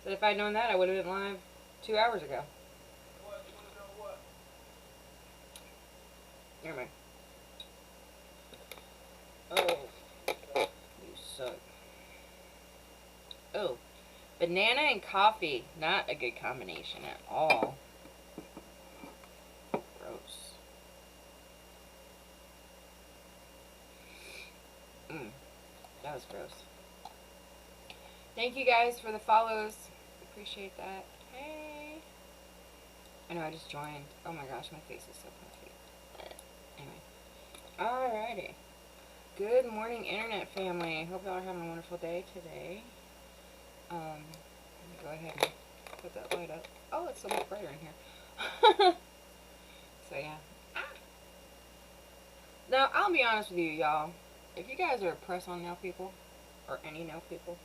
But if I'd known that, I would have been live 2 hours ago. What? You want to know what? Never mind. Oh, you suck. Oh, banana and coffee. Not a good combination at all. Gross. That was gross. Thank you guys for the follows. Appreciate that. Hey. I know I just joined. Oh my gosh, my face is so puffy. Anyway. Alrighty. Good morning, internet family. Hope y'all are having a wonderful day today. Let me go ahead and put that light up. Oh, it's so much brighter in here. So yeah. Now, I'll be honest with you, y'all. If you guys are press-on nail people, or any nail people,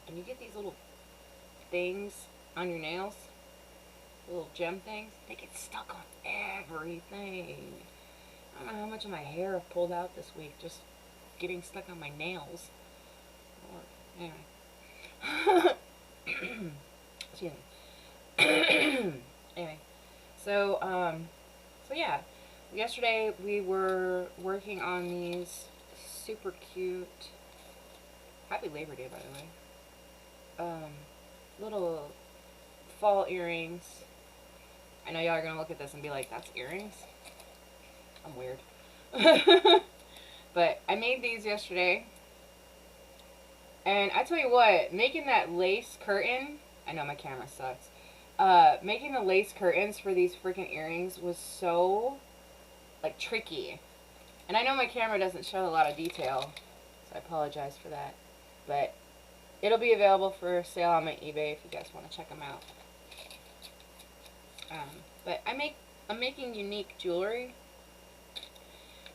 and you get these little things on your nails, little gem things, they get stuck on everything. I don't know how much of my hair I've pulled out this week just getting stuck on my nails. Lord. Anyway. Excuse me. Anyway. So yeah. Yesterday we were working on these super cute, happy Labor Day by the way, little fall earrings. I know y'all are gonna look at this and be like, that's earrings? I'm weird. But I made these yesterday, and I tell you what, making that lace curtain, I know my camera sucks, making the lace curtains for these freaking earrings was so, like, tricky. And I know my camera doesn't show a lot of detail, so I apologize for that. But it'll be available for sale on my eBay if you guys want to check them out. But I'm making unique jewelry,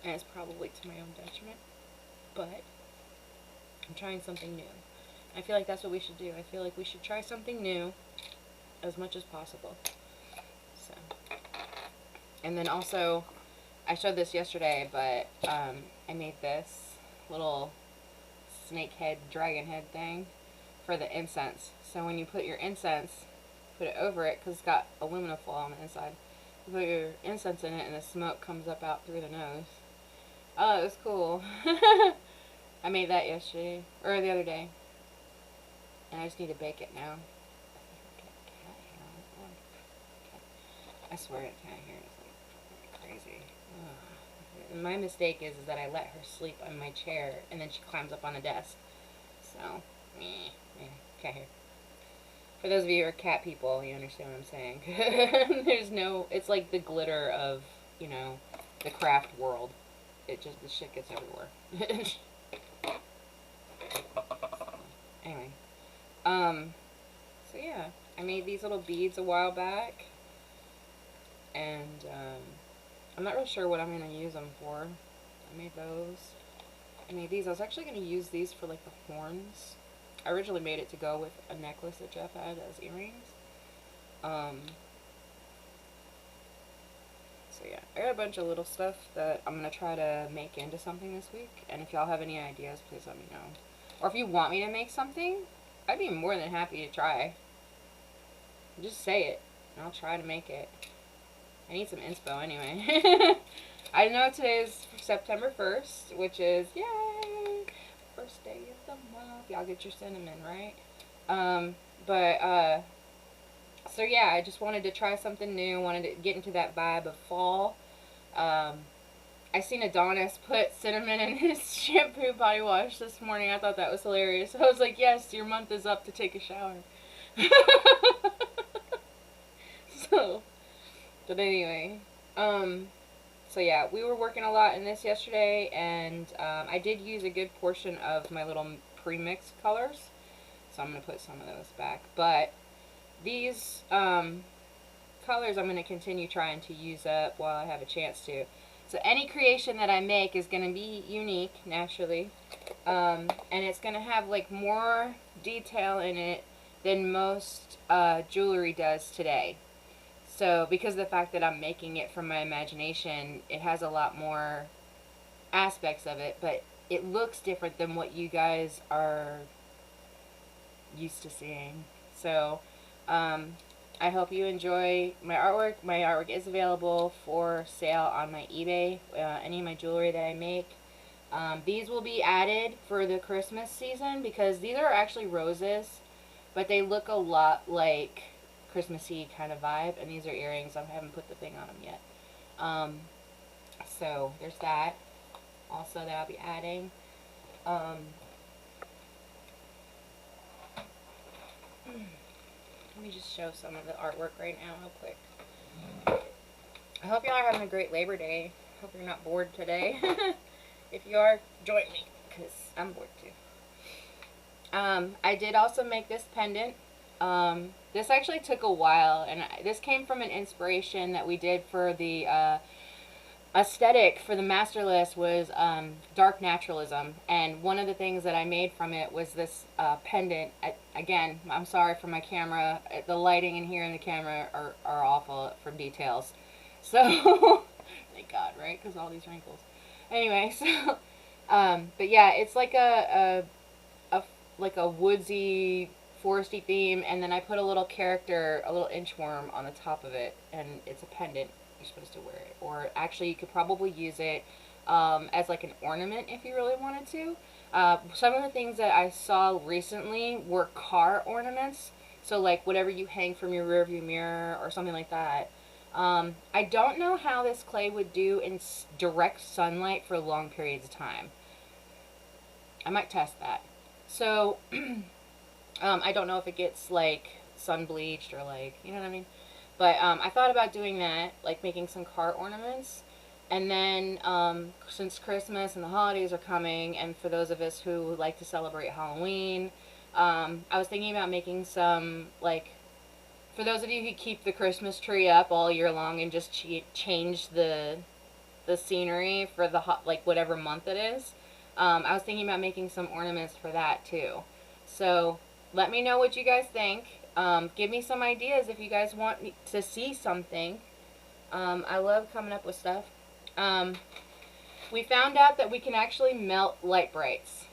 and it's probably to my own detriment, but I'm trying something new. I feel like that's what we should do. I feel like we should try something new as much as possible. So, and then also, I showed this yesterday, but I made this little snake head, dragon head thing for the incense. So when you put your incense, put it over it, because it's got aluminum foil on the inside. You put your incense in it and the smoke comes up out through the nose. Oh, it was cool. I made that yesterday, or the other day. And I just need to bake it now. I swear I can't hear it. It's like crazy. Ugh. My mistake is that I let her sleep on my chair and then she climbs up on the desk. So, can't hear. For those of you who are cat people, you understand what I'm saying. There's no, it's like the glitter of, you know, the craft world. It just, the shit gets everywhere. Anyway. So yeah, I made these little beads a while back. And, I'm not really sure what I'm going to use them for. I made those. I made these. I was actually going to use these for, like, the horns. I originally made it to go with a necklace that Jeff had as earrings. So yeah, I got a bunch of little stuff that I'm going to try to make into something this week. And if y'all have any ideas, please let me know. Or if you want me to make something, I'd be more than happy to try. Just say it, and I'll try to make it. I need some inspo anyway. I know today's September 1st, which is, yay, first day of the month. Y'all get your cinnamon, right? So yeah, I just wanted to try something new. Wanted to get into that vibe of fall. I seen Adonis put cinnamon in his shampoo body wash this morning. I thought that was hilarious. I was like, yes, your month is up to take a shower. So, but anyway, so yeah, we were working a lot in this yesterday, and I did use a good portion of my little pre-mix colors, so I'm going to put some of those back. But these colors I'm going to continue trying to use up while I have a chance to. So any creation that I make is going to be unique, naturally, and it's going to have like more detail in it than most jewelry does today. So because of the fact that I'm making it from my imagination, it has a lot more aspects of it, but it looks different than what you guys are used to seeing. So, I hope you enjoy my artwork. My artwork is available for sale on my eBay, any of my jewelry that I make. These will be added for the Christmas season because these are actually roses, but they look a lot like Christmassy kind of vibe, and these are earrings. I haven't put the thing on them yet. So there's that. Also that I'll be adding. Let me just show some of the artwork right now real quick. I hope y'all are having a great Labor Day. Hope you're not bored today. If you are, join me, because I'm bored too. I did also make this pendant. This actually took a while, and this came from an inspiration that we did for the aesthetic for the master list was dark naturalism, and one of the things that I made from it was this pendant. Again, I'm sorry for my camera. The lighting in here and the camera are awful from details. So, thank God, right? Because all these wrinkles. Anyway, so, but yeah, it's like a woodsy, foresty theme, and then I put a little character, a little inchworm on the top of it, and it's a pendant. You're supposed to wear it, or actually you could probably use it as like an ornament if you really wanted to. Some of the things that I saw recently were car ornaments, so like whatever you hang from your rearview mirror or something like that. I don't know how this clay would do in direct sunlight for long periods of time. I might test that. So I don't know if it gets like sun bleached or like, you know what I mean? But I thought about doing that, like making some car ornaments. And then since Christmas and the holidays are coming, and for those of us who like to celebrate Halloween, I was thinking about making some, like, for those of you who keep the Christmas tree up all year long and just change the scenery for the like whatever month it is, I was thinking about making some ornaments for that too. So let me know what you guys think. Give me some ideas if you guys want me to see something. I love coming up with stuff. We found out that we can actually melt light brights.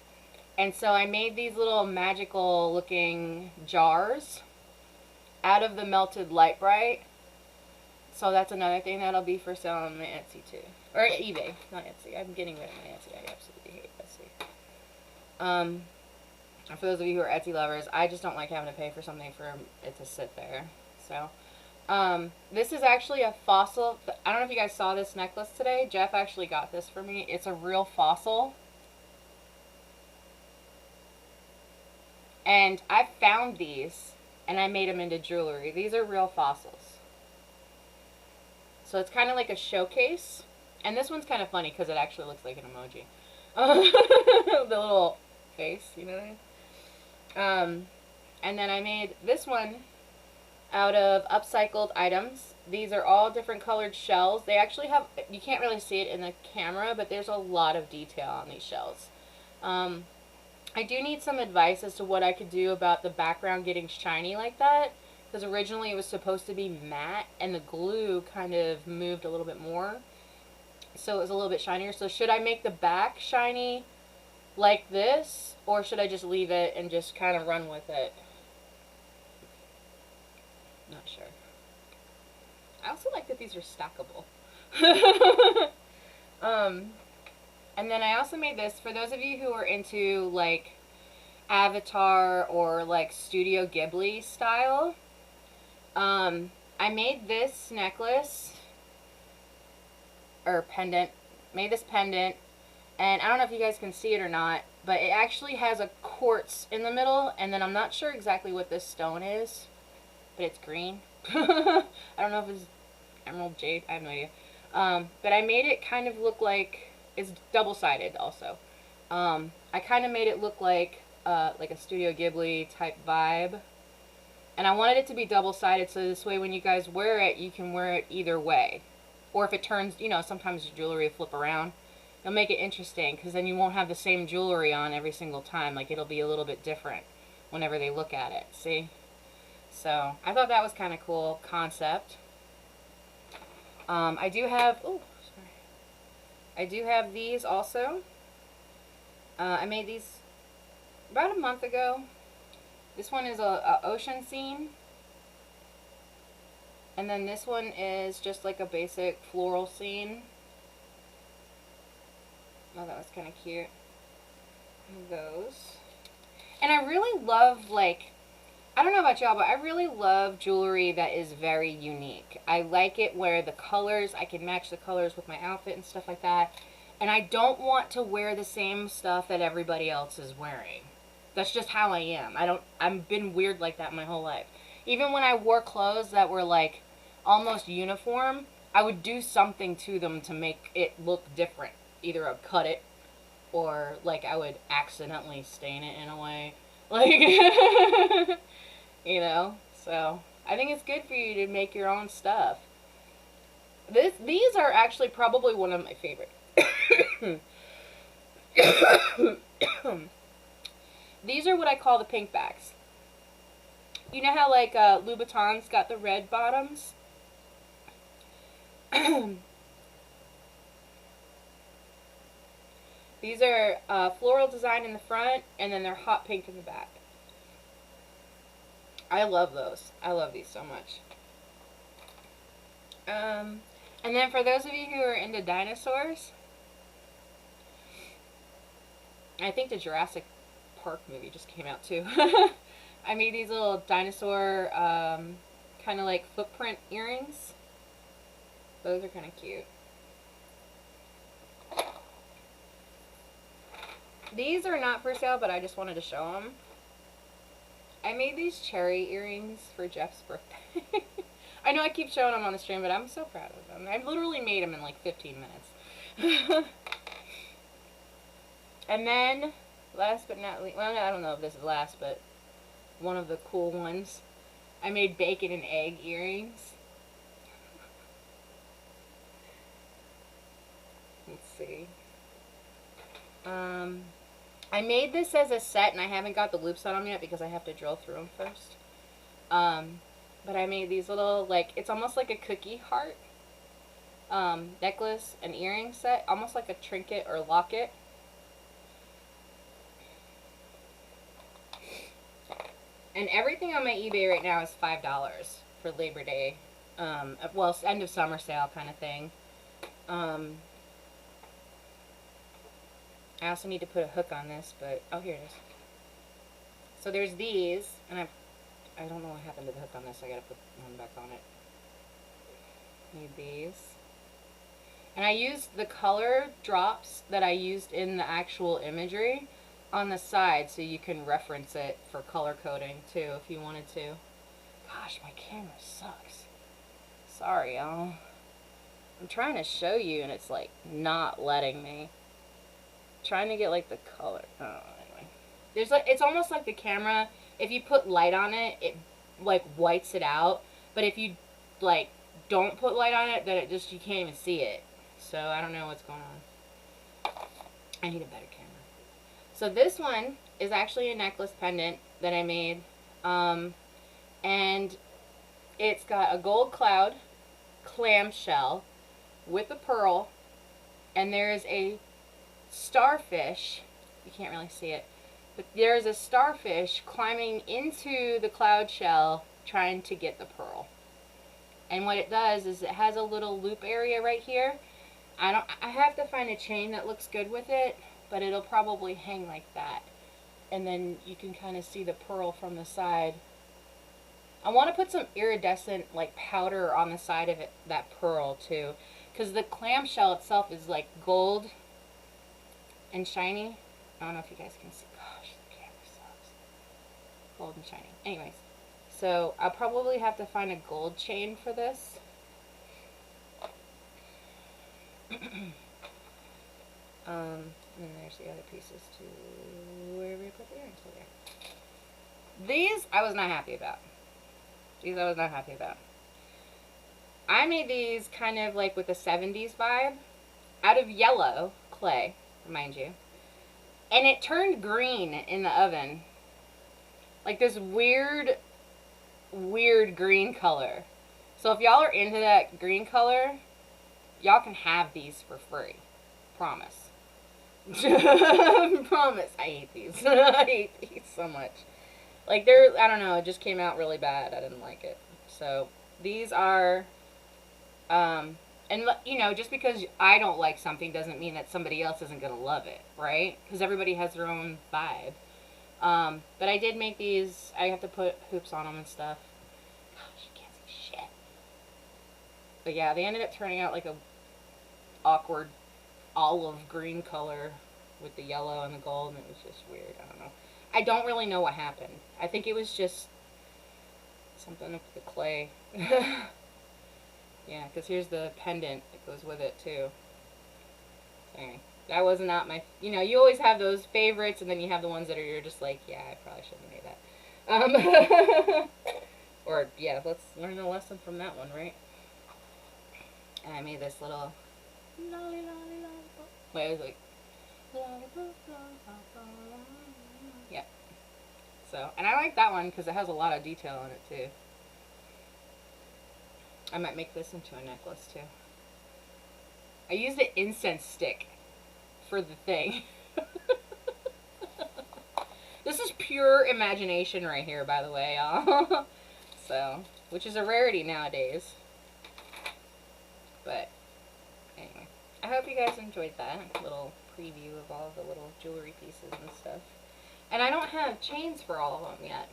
And so I made these little magical looking jars out of the melted light bright. So that's another thing that'll be for sale on my Etsy too. Or eBay, not Etsy. I'm getting rid of my Etsy. I absolutely hate Etsy. For those of you who are Etsy lovers, I just don't like having to pay for something for it to sit there. So, this is actually a fossil. I don't know if you guys saw this necklace today. Jeff actually got this for me. It's a real fossil. And I found these, and I made them into jewelry. These are real fossils. So it's kind of like a showcase. And this one's kind of funny because it actually looks like an emoji. The little face, you know what I mean? And then I made this one out of upcycled items. These are all different colored shells. They actually have, you can't really see it in the camera, but there's a lot of detail on these shells. I do need some advice as to what I could do about the background getting shiny like that, because originally it was supposed to be matte and the glue kind of moved a little bit more, so it was a little bit shinier. So should I make the back shiny like this, or should I just leave it and just kind of run with it? Not sure. I also like that these are stackable. And then I also made this for those of you who are into like Avatar or like Studio Ghibli style. I made this necklace or pendant. Made this pendant, and I don't know if you guys can see it or not, but it actually has a quartz in the middle, and then I'm not sure exactly what this stone is, but it's green. I don't know if it's emerald jade. I have no idea. But I made it kind of look like it's double-sided also. I kind of made it look like a Studio Ghibli type vibe. And I wanted it to be double-sided so this way when you guys wear it, you can wear it either way. Or if it turns, you know, sometimes your jewelry will flip around. It'll make it interesting because then you won't have the same jewelry on every single time. Like, it'll be a little bit different whenever they look at it. See? So, I thought that was kind of cool concept. I do have, oh, sorry. I do have these also. I made these about a month ago. This one is a ocean scene. And then this one is just like a basic floral scene. Oh, that was kind of cute. Those. And I really love, like, I don't know about y'all, but I really love jewelry that is very unique. I like it where the colors, I can match the colors with my outfit and stuff like that. And I don't want to wear the same stuff that everybody else is wearing. That's just how I am. I've been weird like that my whole life. Even when I wore clothes that were like almost uniform, I would do something to them to make it look different. Either I'd cut it or like I would accidentally stain it in a way. Like, you know? So, I think it's good for you to make your own stuff. These are actually probably one of my favorite. These are what I call the pink bags. You know how like Louboutin's got the red bottoms? These are floral design in the front, and then they're hot pink in the back. I love those. I love these so much. And then for those of you who are into dinosaurs, I think the Jurassic Park movie just came out too. I made these little dinosaur kind of like footprint earrings. Those are kind of cute. These are not for sale, but I just wanted to show them. I made these cherry earrings for Jeff's birthday. I know I keep showing them on the stream, but I'm so proud of them. I literally made them in like 15 minutes. And then, last but not least, well, I don't know if this is last, but one of the cool ones, I made bacon and egg earrings. Let's see. I made this as a set, and I haven't got the loops on them yet because I have to drill through them first. But I made these little, like, it's almost like a cookie heart necklace and earring set, almost like a trinket or locket. And everything on my eBay right now is $5 for Labor Day. Well, it's end of summer sale kind of thing. I also need to put a hook on this, but, oh, here it is. So there's these, and I don't know what happened to the hook on this. I gotta put one back on it. Need these. And I used the color drops that I used in the actual imagery on the side so you can reference it for color coding too if you wanted to. Gosh, my camera sucks. Sorry, y'all. I'm trying to show you and it's like not letting me. Trying to get like the color. Oh, anyway. There's like, it's almost like the camera, if you put light on it, it like whites it out. But if you like don't put light on it, then it just, you can't even see it. So I don't know what's going on. I need a better camera. So this one is actually a necklace pendant that I made. And it's got a gold cloud clamshell with a pearl. And there's a starfish. You can't really see it. But there's a starfish climbing into the cloud shell trying to get the pearl. And what it does is it has a little loop area right here. I have to find a chain that looks good with it, but it'll probably hang like that. And then you can kind of see the pearl from the side. I want to put some iridescent like powder on the side of it, that pearl too, because the clamshell itself is like gold and shiny. I don't know if you guys can see. Gosh, the camera sucks. Gold and shiny. Anyways, so I'll probably have to find a gold chain for this. And there's the other pieces too. Where did we put the earrings? Over there. These I was not happy about. These I was not happy about. I made these kind of like with a 70s vibe out of yellow clay, mind you. And it turned green in the oven. Like this weird green color. So if y'all are into that green color, y'all can have these for free. Promise. Promise. I hate these. I hate these so much. Like, there, I don't know, it just came out really bad. I didn't like it. So, these are, and, you know, just because I don't like something doesn't mean that somebody else isn't going to love it, right? Because everybody has their own vibe. But I did make these, I have to put hoops on them and stuff. Gosh, you can't see shit. But yeah, they ended up turning out like a awkward olive green color with the yellow and the gold, and it was just weird. I don't know. I don't really know what happened. I think it was just something with the clay. Yeah, because here's the pendant that goes with it too. So anyway, that was not my, you know, you always have those favorites, and then you have the ones that are, you're just like, yeah, I probably shouldn't have made that. Or, yeah, let's learn a lesson from that one, right? And I made this little, wait, it was like, yeah. So, and I like that one because it has a lot of detail in it too. I might make this into a necklace too. I used an incense stick for the thing. This is pure imagination right here, by the way, y'all. So, which is a rarity nowadays. But, anyway. I hope you guys enjoyed that little preview of all the little jewelry pieces and stuff. And I don't have chains for all of them yet.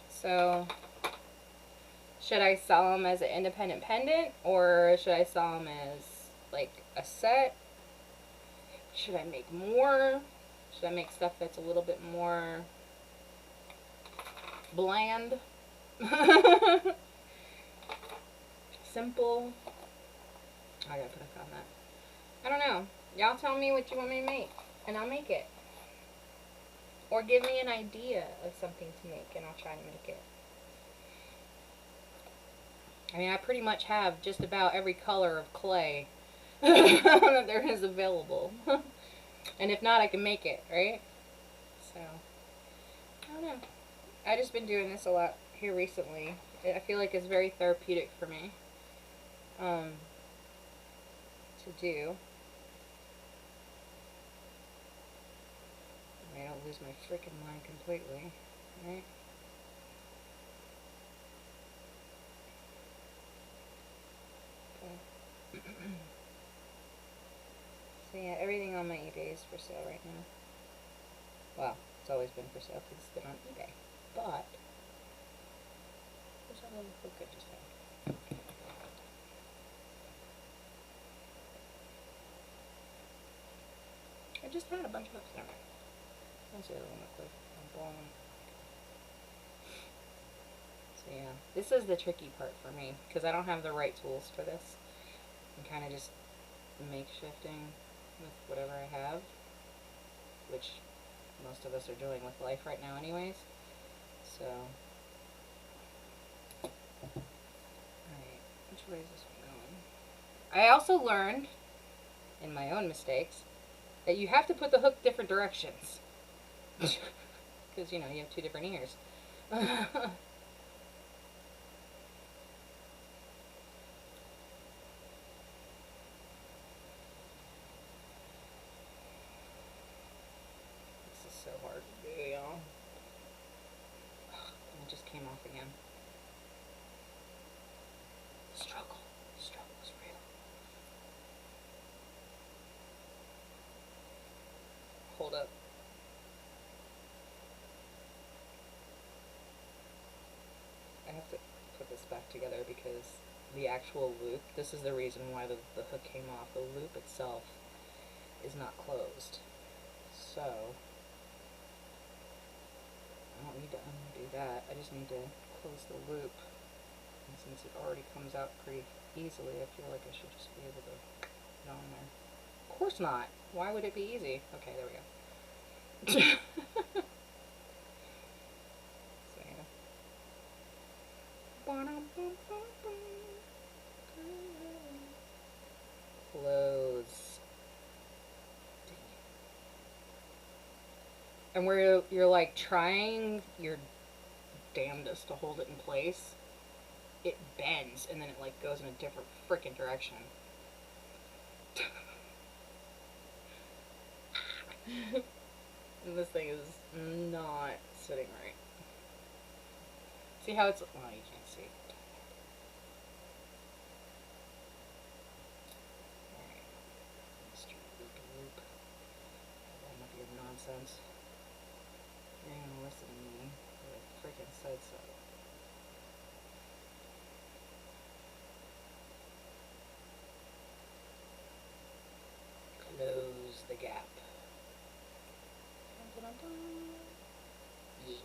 So, should I sell them as an independent pendant? Or should I sell them as, like, a set? Should I make more? Should I make stuff that's a little bit more bland? Simple? I gotta put a comment. I don't know. Y'all tell me what you want me to make, and I'll make it. Or give me an idea of something to make, and I'll try to make it. I mean, I pretty much have just about every color of clay that there is available. And if not, I can make it, right? So, I don't know. I've just been doing this a lot here recently. I feel like it's very therapeutic for me to do. I don't lose my freaking mind completely, right? Okay. So yeah, everything on my eBay is for sale right now. Well, it's always been for sale because it's been on eBay. But, where's that little hook I just had? I just had a bunch of hooks there. Let's see the other one real quick. I'm blowing. So yeah, this is the tricky part for me because I don't have the right tools for this. I'm kind of just makeshifting with whatever I have, which most of us are doing with life right now anyways. So, alright, which way is this one going? I also learned, in my own mistakes, that you have to put the hook different directions. Because, you know, you have two different ears. So hard to do, y'all. It just came off again. Struggle. Struggle's real. Hold up. I have to put this back together because the actual loop, this is the reason why the hook came off. The loop itself is not closed. So, I don't need to undo that. I just need to close the loop. And since it already comes out pretty easily, I feel like I should just be able to put it on there. Of course not. Why would it be easy? Okay, there we go. So, yeah. Close. And where you're like trying your damnedest to hold it in place, it bends and then it like goes in a different freaking direction. And this thing is not sitting right. See how it's, well, you can't see. Alright. Mr. Loop-a-loop. All of your nonsense. You're gonna listen to me. I freaking said so. Close the gap. Dun, dun, dun, dun. Yes.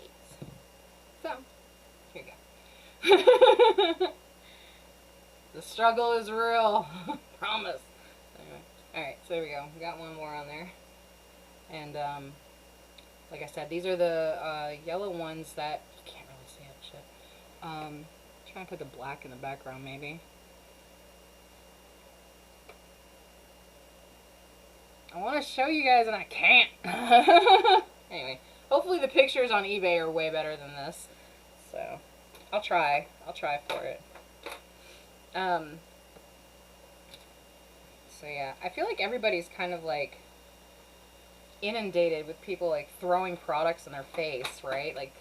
So, here you go. The struggle is real. Promise. Anyway. Alright, so there we go. We got one more on there. And, like I said, these are the yellow ones that you can't really see that shit. Try and put the black in the background, maybe. I want to show you guys and I can't. Anyway, hopefully the pictures on eBay are way better than this. So, I'll try. I'll try for it. So yeah, I feel like everybody's kind of like inundated with people like throwing products in their face, right? Like,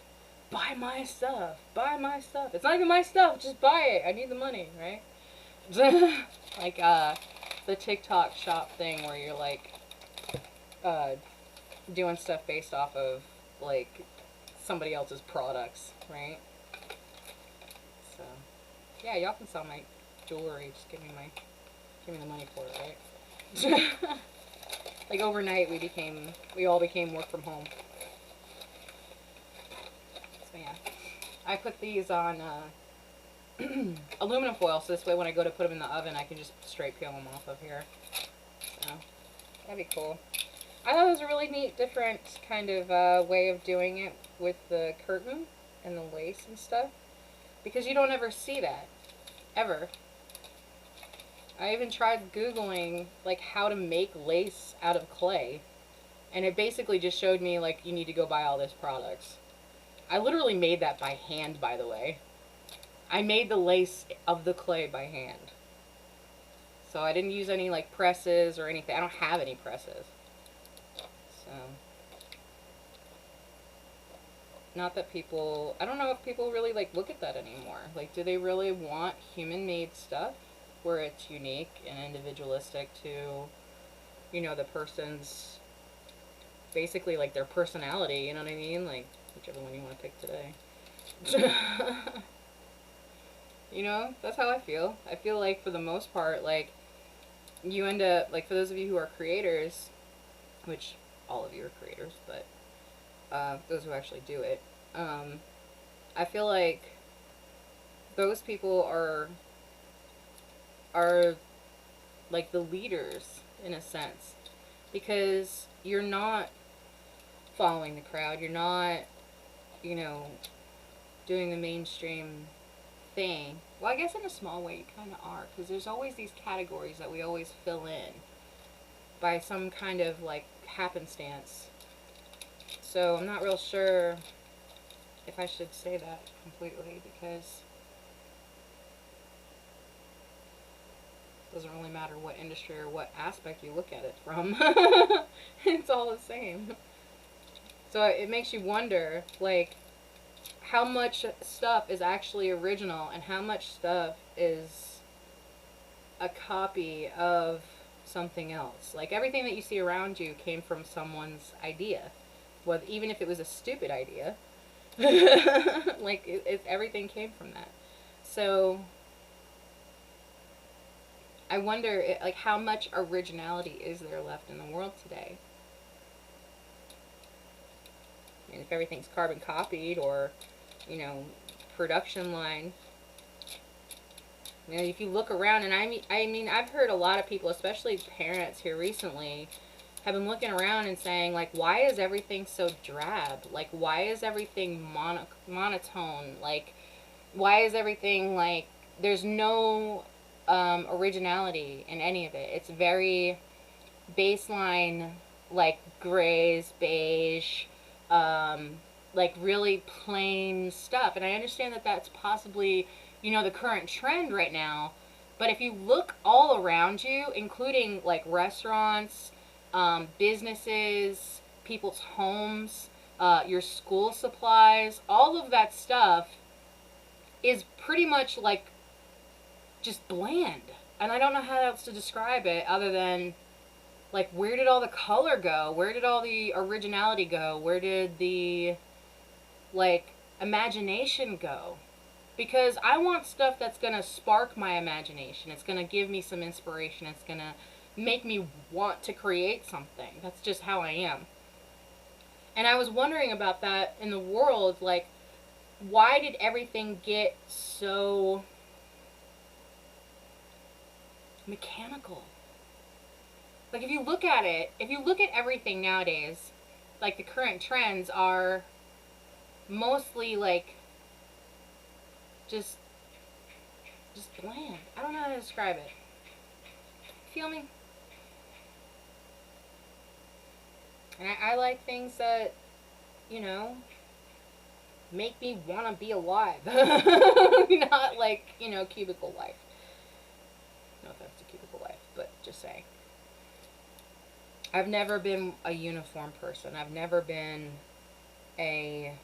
buy my stuff, buy my stuff. It's not even my stuff, just buy it. I need the money, right? Like the TikTok shop thing where you're like doing stuff based off of like somebody else's products, right? So yeah, y'all can sell my jewelry. Just give me the money for it, right? Like overnight, we all became work from home. So yeah, I put these on aluminum foil, so this way when I go to put them in the oven, I can just straight peel them off of here. So that'd be cool. I thought it was a really neat, different kind of way of doing it with the curtain and the lace and stuff, because you don't ever see that, ever. I even tried Googling like how to make lace out of clay, and it basically just showed me like you need to go buy all these products. I literally made that by hand, by the way. I made the lace of the clay by hand. So I didn't use any like presses or anything. I don't have any presses. So not that people, I don't know if people really like look at that anymore. Like, do they really want human-made stuff where it's unique and individualistic to, you know, the person's, basically like their personality, you know what I mean? Like, whichever one you want to pick today. You know, that's how I feel. I feel like for the most part, like, you end up, like, for those of you who are creators, which all of you are creators, but those who actually do it, I feel like those people are like the leaders in a sense, because you're not following the crowd, you're not, you know, doing the mainstream thing. Well, I guess in a small way you kind of are, because there's always these categories that we always fill in by some kind of like happenstance. So I'm not real sure if I should say that completely, because it doesn't really matter what industry or what aspect you look at it from. It's all the same. So it makes you wonder, like, how much stuff is actually original and how much stuff is a copy of something else. Like, everything that you see around you came from someone's idea. Well, even if it was a stupid idea. Like, everything came from that. So I wonder, like, how much originality is there left in the world today? I mean, if everything's carbon copied or, you know, production line. You know, if you look around, and I mean, I've heard a lot of people, especially parents here recently, have been looking around and saying, like, why is everything so drab? Like, why is everything monotone? Like, why is everything, like, there's no originality in any of it. It's very baseline, like, grays, beige, like, really plain stuff. And I understand that that's possibly, you know, the current trend right now. But if you look all around you, including, like, restaurants, businesses, people's homes, your school supplies, all of that stuff is pretty much like just bland. And I don't know how else to describe it other than, like, where did all the color go? Where did all the originality go? Where did the, like, imagination go? Because I want stuff that's going to spark my imagination. It's going to give me some inspiration. It's going to make me want to create something. That's just how I am. And I was wondering about that in the world. Like, why did everything get so mechanical? Like, if you look at it, if you look at everything nowadays, like, the current trends are mostly, like, just bland. I don't know how to describe it. Feel me? And I like things that, you know, make me want to be alive. Not like, you know, cubicle life. No offense to cubicle life, but just saying. I've never been a uniform person. I've never been a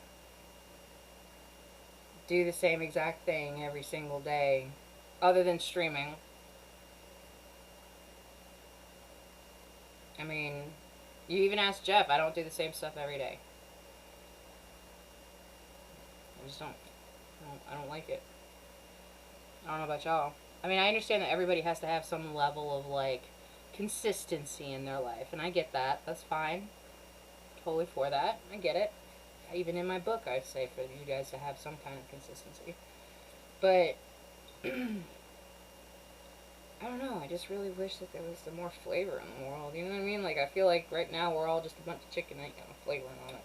do the same exact thing every single day, other than streaming. I mean, you even ask Jeff, I don't do the same stuff every day. I just don't. I don't like it. I don't know about y'all. I mean, I understand that everybody has to have some level of, like, consistency in their life, and I get that. That's fine. Totally for that. I get it. Even in my book, I say for you guys to have some kind of consistency. But I don't know. I just really wish that there was some more flavor in the world. You know what I mean? Like, I feel like right now we're all just a bunch of chicken and ain't got no flavoring on it.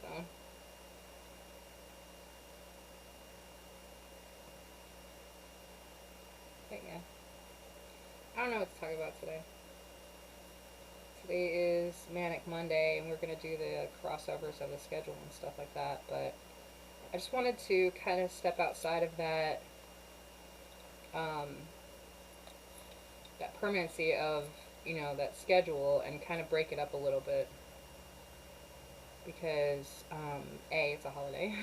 So. But yeah. I don't know what to talk about today. Today is Manic Monday, and we're going to do the crossovers of the schedule and stuff like that, but I just wanted to kind of step outside of that, that permanency of, you know, that schedule and kind of break it up a little bit, because, A, it's a holiday,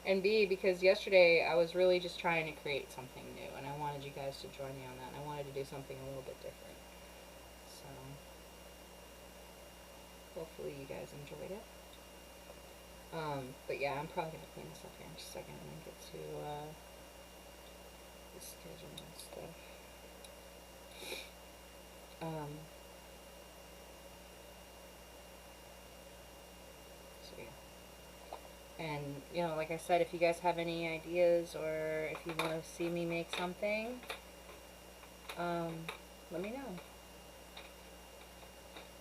and B, because yesterday I was really just trying to create something new, and I wanted you guys to join me on that, and I wanted to do something a little bit different. So hopefully you guys enjoyed it. But yeah, I'm probably going to clean this up here in just a second and then get to the schedule and stuff. So yeah. And, you know, like I said, if you guys have any ideas or if you want to see me make something, let me know.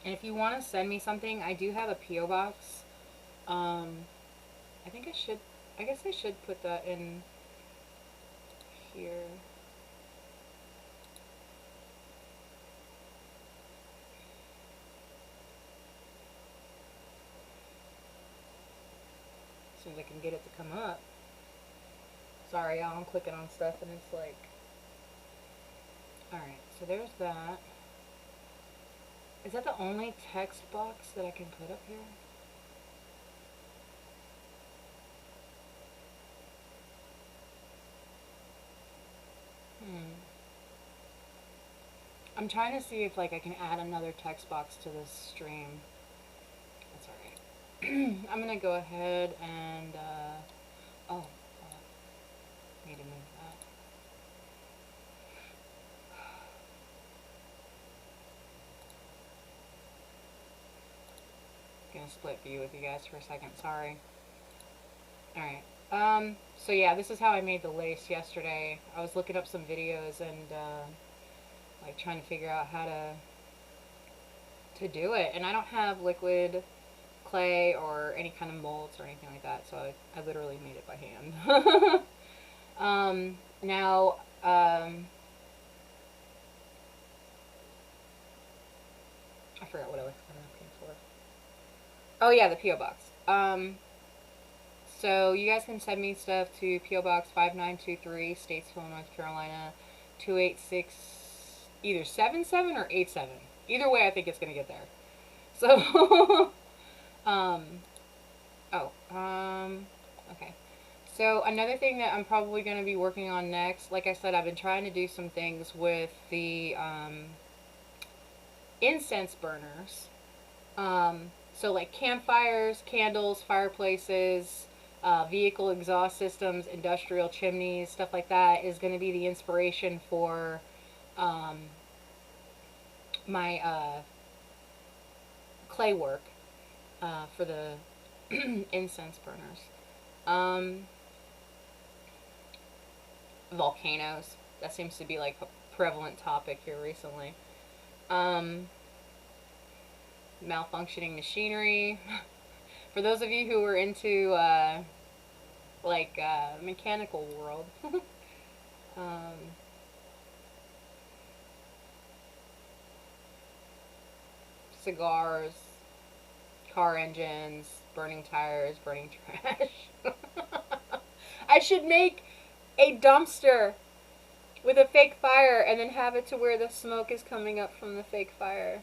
And if you want to send me something, I do have a P.O. box. I guess I should put that in here. As soon as I can get it to come up. Sorry, y'all, I'm clicking on stuff and it's like... Alright, so there's that. Is that the only text box that I can put up here? I'm trying to see if, like, I can add another text box to this stream. That's alright. I'm gonna go ahead and, oh, need to move that. Gonna split view with you guys for a second, sorry. Alright, so yeah, this is how I made the lace yesterday. I was looking up some videos and, like, trying to figure out how to do it. And I don't have liquid clay or any kind of molds or anything like that, so I literally made it by hand. Now, I forgot what I was looking for. Oh yeah, the P.O. Box. So you guys can send me stuff to P.O. Box 5923, Statesville, North Carolina, 286, either 77 or 87. Either way, I think it's going to get there. So, Oh, okay. So another thing that I'm probably going to be working on next, like I said, I've been trying to do some things with the incense burners. So like campfires, candles, fireplaces, vehicle exhaust systems, industrial chimneys, stuff like that is going to be the inspiration for um, my clay work for the incense burners. Um, Volcanoes. That seems to be like a prevalent topic here recently. Um, Malfunctioning machinery. For those of you who are into mechanical world, um, cigars, car engines, burning tires, burning trash. I should make a dumpster with a fake fire and then have it to where the smoke is coming up from the fake fire.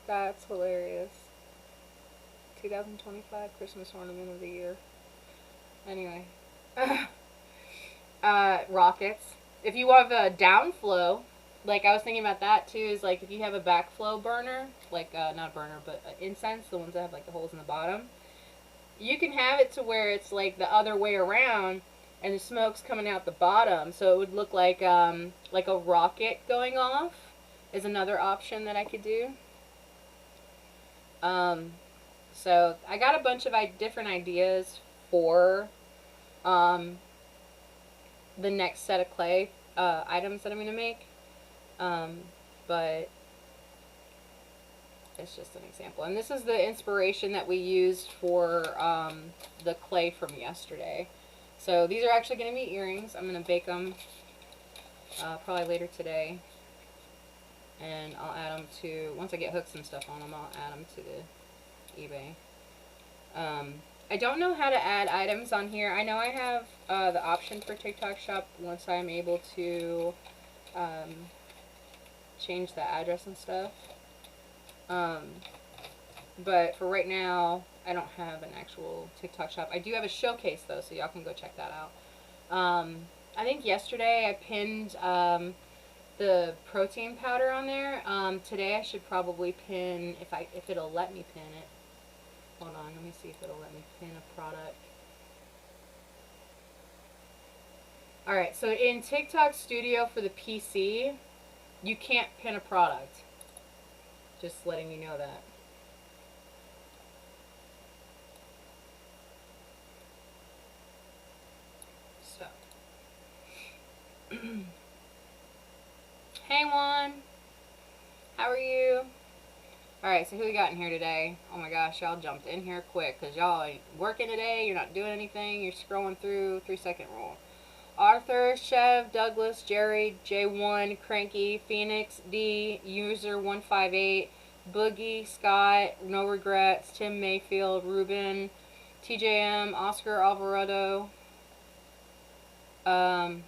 That's hilarious. 2025 Christmas ornament of the year. Anyway. Rockets. If you have a downflow, like I was thinking about that too, is like if you have a backflow burner, like not a burner, but incense, the ones that have like the holes in the bottom, you can have it to where it's like the other way around, and the smoke's coming out the bottom, so it would look like a rocket going off. Is another option that I could do. So I got a bunch of different ideas for the next set of clay items that I'm going to make. But it's just an example. And this is the inspiration that we used for the clay from yesterday. So these are actually going to be earrings. I'm going to bake them probably later today. And I'll add them to, once I get hooks and stuff on them, I'll add them to the eBay. I don't know how to add items on here. I know I have the option for TikTok Shop once I'm able to change the address and stuff. But for right now, I don't have an actual TikTok Shop. I do have a showcase though, so y'all can go check that out. I think yesterday I pinned the protein powder on there. Today I should probably pin, if it'll let me pin it. Hold on, let me see if it'll let me pin a product. Alright, so in TikTok Studio for the PC, you can't pin a product. Just letting you know that. So. Hey Juan, how are you? Alright, so who we got in here today? Oh my gosh, y'all jumped in here quick because y'all ain't working today, you're not doing anything, you're scrolling through 3-second rule. Arthur, Chev, Douglas, Jerry, J1, Cranky, Phoenix, D, User 158, Boogie, Scott, No Regrets, Tim Mayfield, Ruben, TJM, Oscar Alvarado. Hold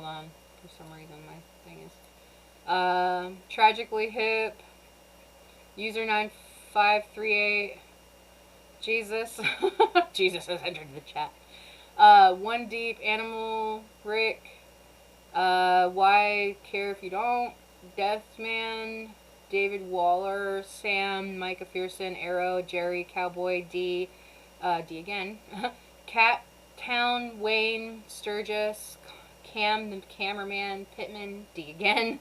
on, for some reason my thing is. Tragically Hip, User 9538, Jesus. Jesus has entered the chat. One Deep, Animal, Rick, Why Care If You Don't, Deathman, David Waller, Sam, Micah Pearson, Arrow, Jerry, Cowboy, D, D again, Cat Town, Wayne, Sturgis, Cam, the cameraman, Pittman, D again,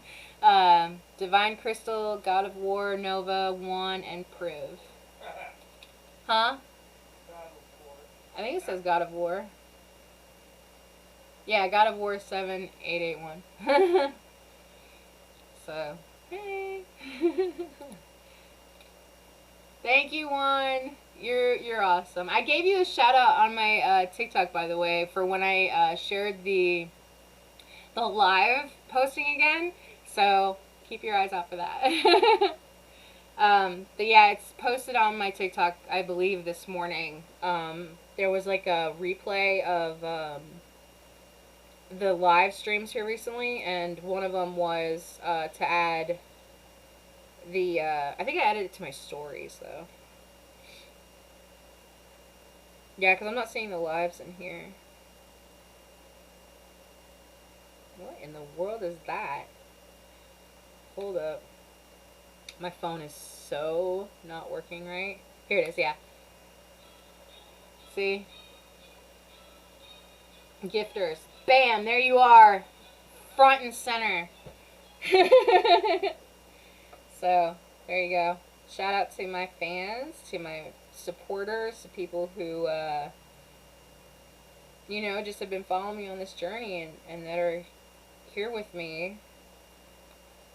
Divine Crystal, God of War, Nova, Juan, and Priv. Huh? I think it says God of War. Yeah, God of War 7881. So, hey. Thank you, Juan. You're awesome. I gave you a shout out on my TikTok, by the way, for when I shared the live posting again. So keep your eyes out for that. But yeah, it's posted on my TikTok, I believe, this morning. There was like a replay of the live streams here recently, and one of them was to add the, I think I added it to my stories, though. Yeah, because I'm not seeing the lives in here. What in the world is that? Hold up. My phone is so not working right. Here it is, yeah. See? Gifters. Bam, there you are. Front and center. So, there you go. Shout out to my fans, to my supporters, to people who, you know, just have been following me on this journey and that are here with me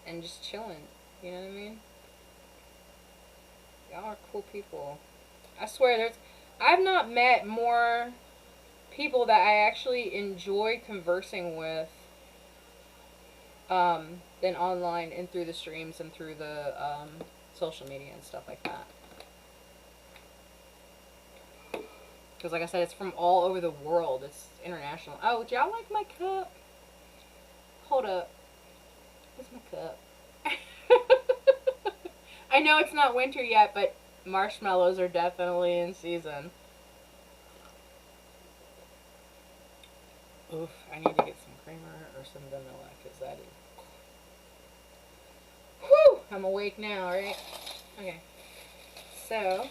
and just chilling. You know what I mean? Y'all are cool people. I swear, I've not met more people that I actually enjoy conversing with than online and through the streams and through the social media and stuff like that. Because like I said, it's from all over the world. It's international. Oh, do y'all like my cup? Hold up. Where's my cup? I know it's not winter yet, but marshmallows are definitely in season. Oof, I need to get some creamer or some vanilla, because that is... Whew! I'm awake now, right? Okay. So,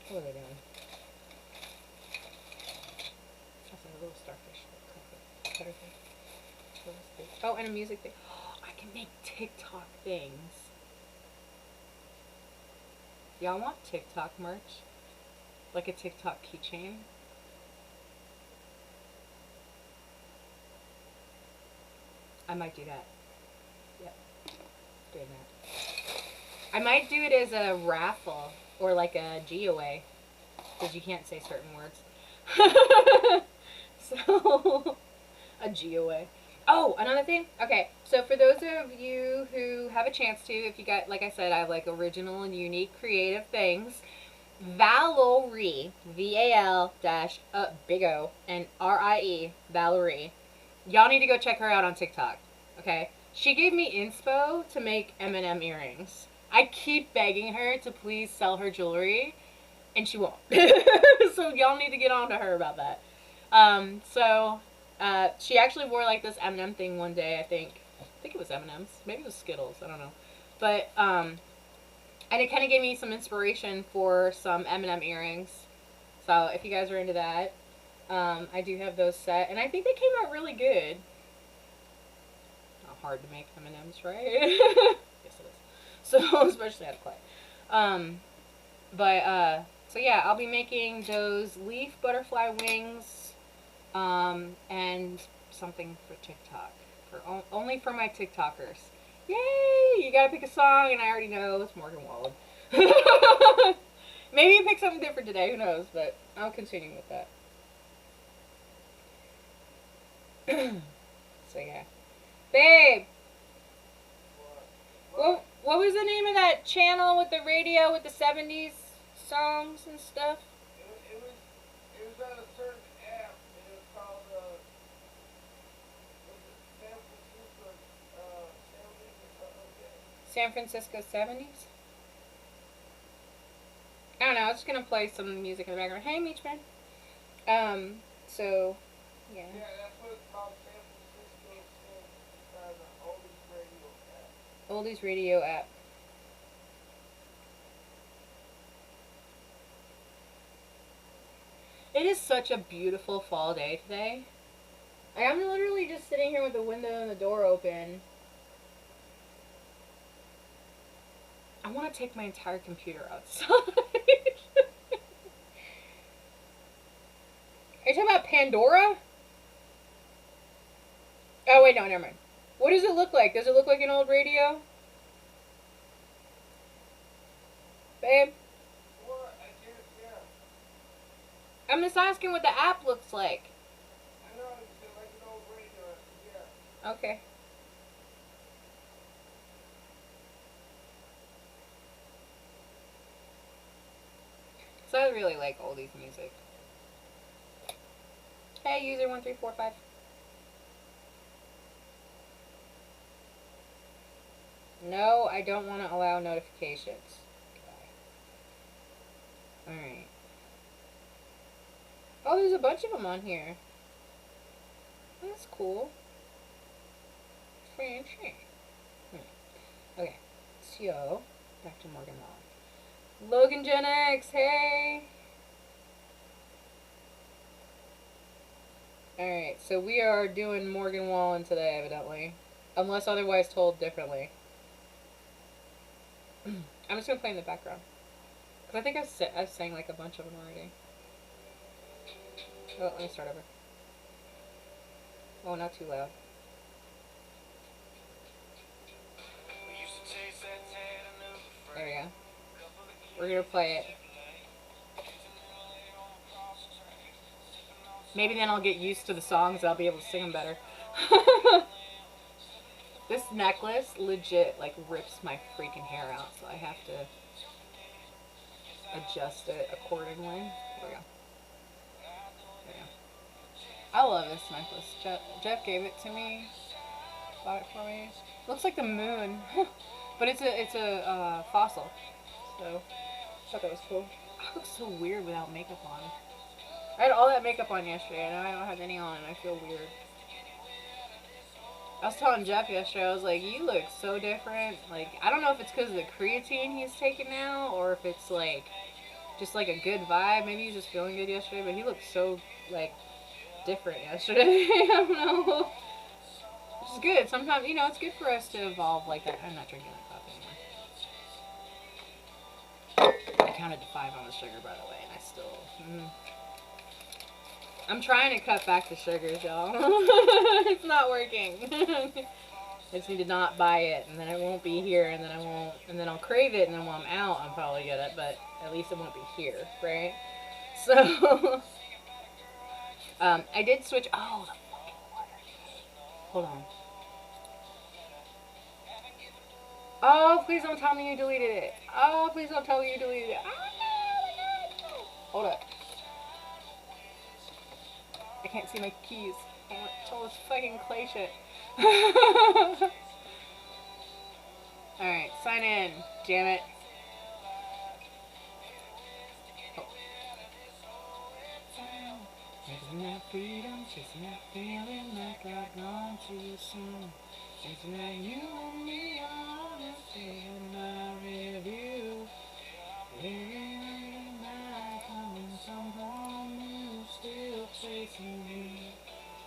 what are they doing? That's a little starfish. Oh, and a music thing. Oh, I can make TikTok things. Y'all want TikTok merch? Like a TikTok keychain? I might do that. Yep. Doing that. I might do it as a raffle or like a giveaway. Because you can't say certain words. So, a giveaway. Oh, another thing? Okay, so for those of you who have a chance to, if you got, like I said, I have like original and unique creative things. Valerie, V-A-L dash big O and R-I-E, Valerie. Y'all need to go check her out on TikTok, okay? She gave me inspo to make M&M earrings. I keep begging her to please sell her jewelry, and she won't. So y'all need to get on to her about that. She actually wore like this M&M thing one day, I think it was M&M's. Maybe it was Skittles, I don't know. But, and it kind of gave me some inspiration for some M&M earrings. So if you guys are into that, I do have those set. And I think they came out really good. Not hard to make M&M's, right? Yes, it is. So, especially out of clay. So yeah, I'll be making those leaf butterfly wings, and something for TikTok. Only for my TikTokers. Yay! You gotta pick a song, and I already know it's Morgan Wallen. Maybe you pick something different today, who knows, but I'll continue with that. So yeah. Babe! What was the name of that channel with the radio with the 70s songs and stuff? It was on a certain app, and it was called, San Francisco 70s? I don't know, I was just gonna play some music in the background. Hey, Meachman. So, yeah. Yeah, that's what it's called, San Francisco, the Oldies Radio app. Oldies Radio app. It is such a beautiful fall day today. I'm literally just sitting here with the window and the door open. I want to take my entire computer outside. Are you talking about Pandora? Oh, wait, no, never mind. What does it look like? Does it look like an old radio? Babe? What? I guess, yeah. I'm just asking what the app looks like. I know, it's like an old radio, yeah. Okay. So I really like oldies music. Hey, user 1345. No, I don't want to allow notifications. Alright. Oh, there's a bunch of them on here. That's cool. Fancy. Okay, so back to Morgan Wall. Logan Gen X, hey! Alright, so we are doing Morgan Wallen today, evidently. Unless otherwise told differently. I'm just gonna play in the background. Because I think I've sang like a bunch of them already. Oh, let me start over. Oh, not too loud. There we go. We're gonna play it. Maybe then I'll get used to the songs and I'll be able to sing them better. This necklace legit like rips my freaking hair out, so I have to adjust it accordingly. There we go. There we go. I love this necklace. Jeff gave it to me. Bought it for me. Looks like the moon, but it's a fossil. So I thought that was cool. I look so weird without makeup on. I had all that makeup on yesterday, and now I don't have any on, and I feel weird. I was telling Jeff yesterday, I was like, you look so different. Like, I don't know if it's because of the creatine he's taking now, or if it's, like, just, like, a good vibe. Maybe he's just feeling good yesterday, but he looked so, like, different yesterday. I don't know. Which is good. Sometimes, you know, it's good for us to evolve like that. I'm not drinking that coffee anymore. I counted to 5 on the sugar, by the way, and I still... I'm trying to cut back the sugars, y'all. It's not working. I just need to not buy it, and then it won't be here, and then I won't, and then I'll crave it, and then when I'm out, I'll probably get it, but at least it won't be here, right? So, I did switch. Oh, the fucking water. Hold on. Oh, please don't tell me you deleted it. Oh, please don't tell me you deleted it. Oh, my God. Hold up. I can't see my keys. It's all this fucking clay shit. Alright, sign in. Damn it. Oh. Chasing that freedom, chasing that feeling like I've gone too soon. Chasing that you and me on the same my review. Living back coming somehow new, still chasing me.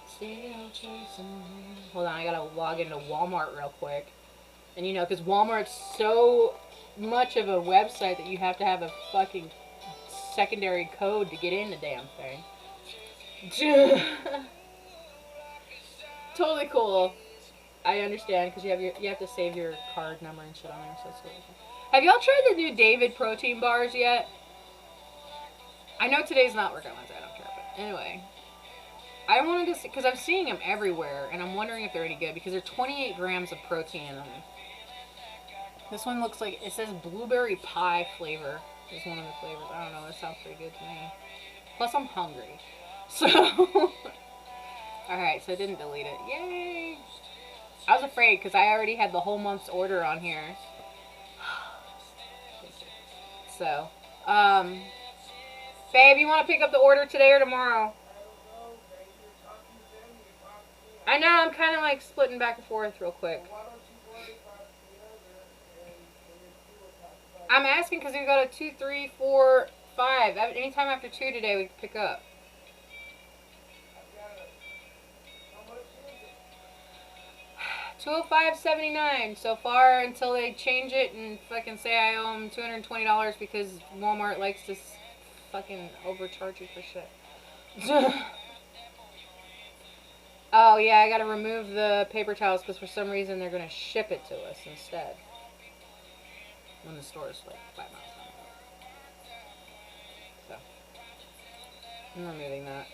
Still chasing me. Hold on, I gotta log into Walmart real quick. And you know, because Walmart's so much of a website that you have to have a fucking secondary code to get in the damn thing. Totally cool. I understand, because you have to save your card number and shit on there, so it's totally cool. Have y'all tried the new David protein bars yet? I know today's not working Wednesday, I don't care, but anyway. I wanted to see, because I'm seeing them everywhere, and I'm wondering if they're any good, because they're 28 grams of protein in them. This one looks like, it says blueberry pie flavor is one of the flavors. I don't know, that sounds pretty good to me. Plus, I'm hungry. So, alright, so I didn't delete it. Yay! I was afraid, because I already had the whole month's order on here. So, babe, you want to pick up the order today or tomorrow? I know, I'm kind of like splitting back and forth real quick. I'm asking because we go to 2, 3, 4, 5. Anytime after 2 today, we can pick up. $205.79 so far until they change it and fucking say I owe them $220 because Walmart likes to fucking overcharge you for shit. Oh yeah, I gotta remove the paper towels because for some reason they're gonna ship it to us instead. When the store is like 5 miles down. So, I'm removing that.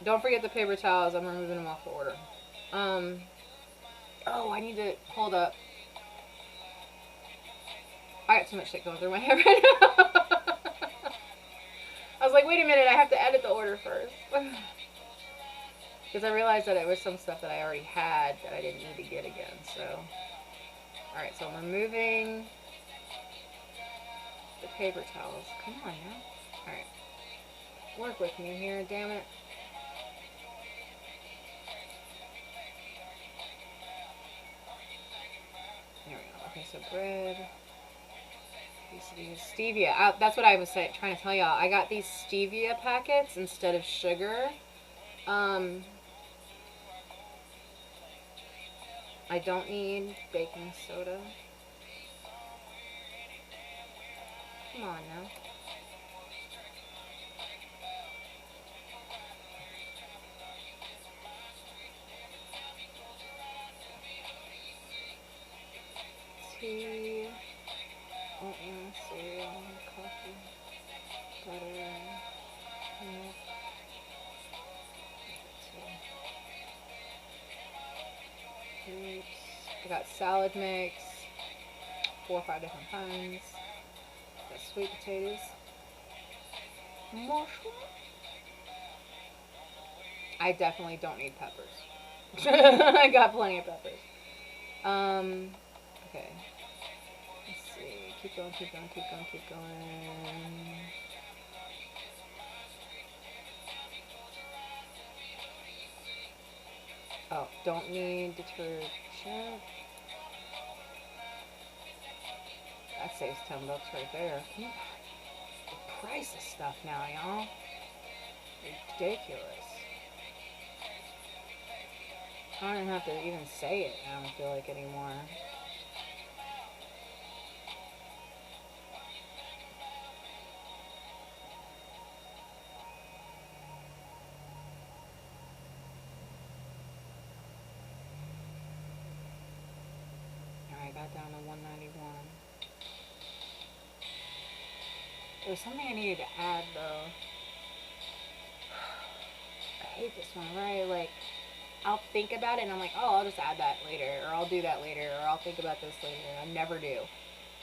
Don't forget the paper towels. I'm removing them off the order. Oh, I need to, hold up. I got too much shit going through my head right now. I was like, wait a minute, I have to edit the order first. Because I realized that it was some stuff that I already had that I didn't need to get again, so. Alright, so I'm removing the paper towels. Come on now. Alright. Work with me here, damn it. There we go. Okay, so bread. Stevia. That's what I was trying to tell y'all. I got these stevia packets instead of sugar. I don't need baking soda. Come on now. Tea, oatmeal, cereal, coffee, butter, milk, grapes. I got salad mix, 4 or 5 different kinds. Got sweet potatoes. Mushroom. I definitely don't need peppers. I got plenty of peppers. Okay. Let's see. Keep going, keep going, keep going, keep going. Oh, don't need detergent. That saves $10 right there. The price of stuff now, y'all. Ridiculous. I don't even have to even say it, I don't feel like anymore. Alright, got down to 191. There was something I needed to add though. I hate this one, right? Like, I'll think about it and I'm like, oh, I'll just add that later, or I'll do that later, or I'll think about this later. I never do.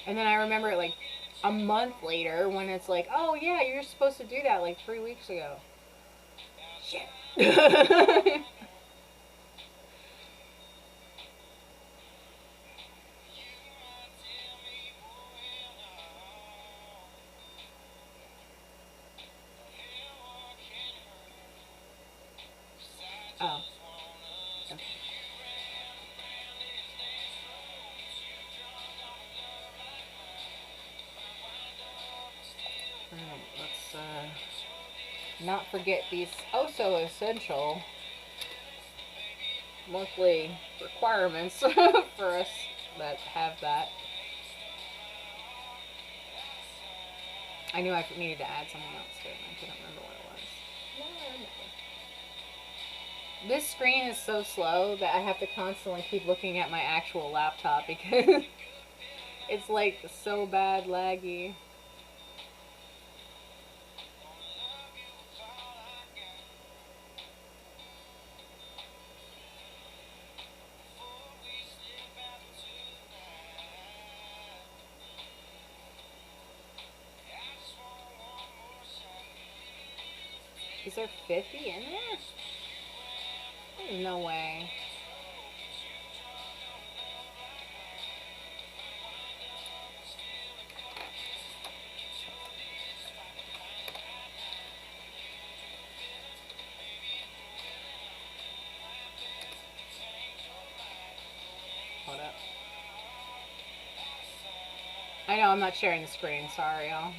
And then I remember it like a month later when it's like, oh yeah, you're supposed to do that like 3 weeks ago. Shit. Oh. Okay. Let's not forget these oh so essential monthly requirements for us that have that. I knew I needed to add something else to it, and I couldn't remember what it was. This screen is so slow that I have to constantly keep looking at my actual laptop because it's like so bad laggy. Is there 50 in there? There's no way. Hold up. I know I'm not sharing the screen. Sorry, y'all.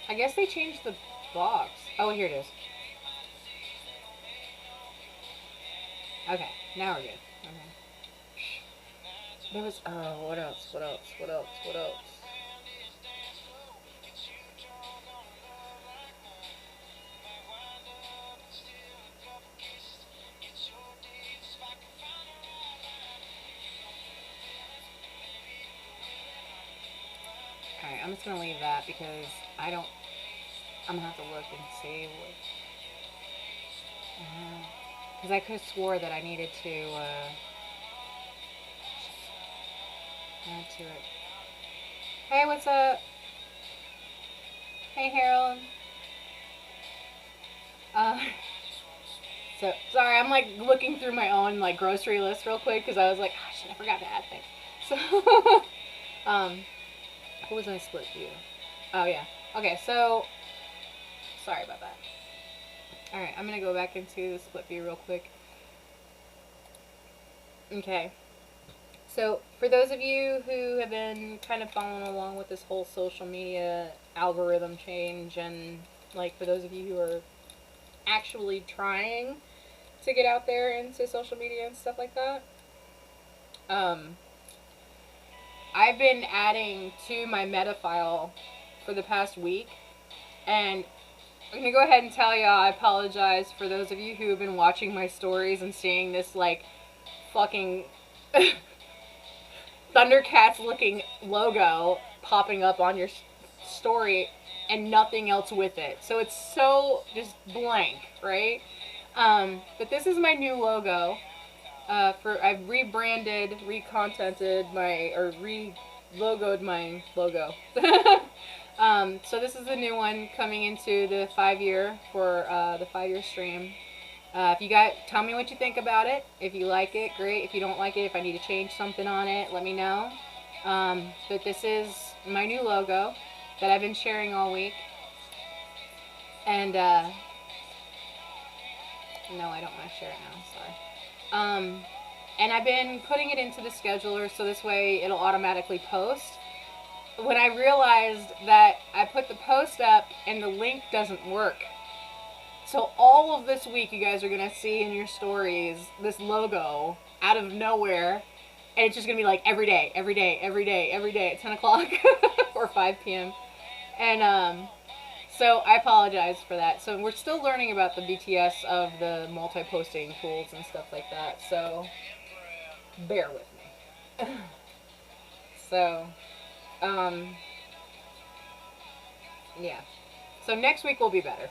I guess they changed the box. Oh, here it is. Okay, now we're good. Okay. There was, oh, what else? What else? What else? What else? Alright, I'm just gonna leave that because I'm gonna have to look and see what. Because I could have swore that I needed to add to it. Hey, what's up? Hey, Harold. So, sorry, I'm like looking through my own like grocery list real quick because I was like, oh, shit, I forgot to add things. So, what was my split view? Oh, yeah. Okay, so, sorry about that. Alright, I'm going to go back into the split view real quick. Okay. So, for those of you who have been kind of following along with this whole social media algorithm change, and like for those of you who are actually trying to get out there into social media and stuff like that, I've been adding to my meta file for the past week, and I'm gonna go ahead and tell y'all I apologize for those of you who have been watching my stories and seeing this like fucking Thundercats looking logo popping up on your story and nothing else with it. So it's so just blank, right? But this is my new logo. I've rebranded, recontented my, or re-logoed my logo. So this is the new one coming into the 5-year for the 5-year stream. If you guys, tell me what you think about it. If you like it, great. If you don't like it, if I need to change something on it, let me know. But this is my new logo that I've been sharing all week. And, no, I don't want to share it now, sorry. And I've been putting it into the scheduler so this way it'll automatically post. When I realized that I put the post up and the link doesn't work. So all of this week you guys are going to see in your stories this logo out of nowhere. And it's just going to be like every day, every day, every day, every day at 10 o'clock or 5 p.m. And so I apologize for that. So we're still learning about the BTS of the multi-posting tools and stuff like that. So bear with me. So, yeah. So next week will be better.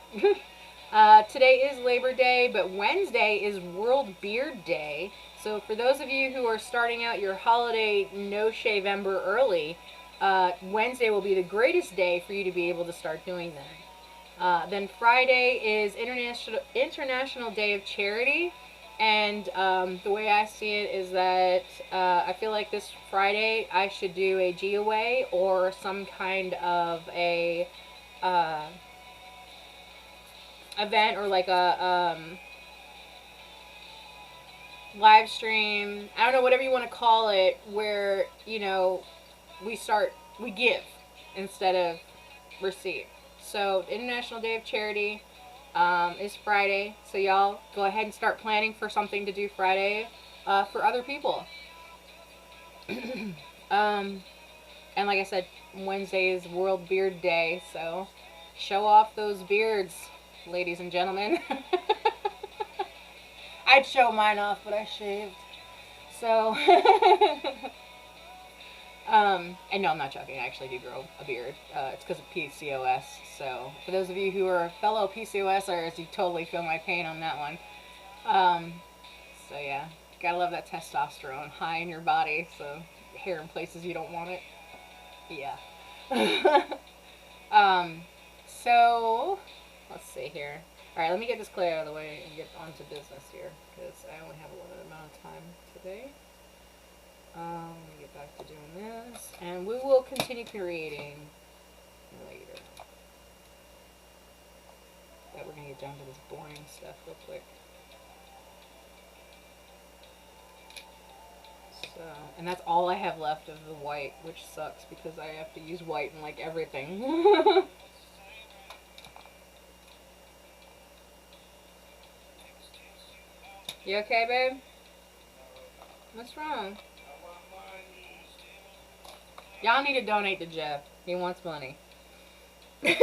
Today is Labor Day, but Wednesday is World Beard Day. So for those of you who are starting out your holiday no-shave-ember early, Wednesday will be the greatest day for you to be able to start doing that. Then Friday is International Day of Charity. And the way I see it is that I feel like this Friday I should do a giveaway or some kind of a event or like a live stream, I don't know, whatever you want to call it, where, you know, we give instead of receive. So International Day of Charity is Friday, so y'all go ahead and start planning for something to do Friday for other people. And like I said, Wednesday is World Beard Day, so show off those beards, ladies and gentlemen. I'd show mine off, but I shaved. So, and no, I'm not joking. I actually do grow a beard. It's because of PCOS. So, for those of you who are fellow PCOSers, you totally feel my pain on that one. So yeah, gotta love that testosterone high in your body. So, hair in places you don't want it. Yeah. So, let's see here. Alright, let me get this clay out of the way and get on to business here, because I only have a limited amount of time today. Let me get back to doing this, and we will continue creating later. But we're going to get down to this boring stuff real quick. So, and that's all I have left of the white, which sucks because I have to use white in like everything. You okay, babe? What's wrong? Y'all need to donate to Jeff. He wants money. He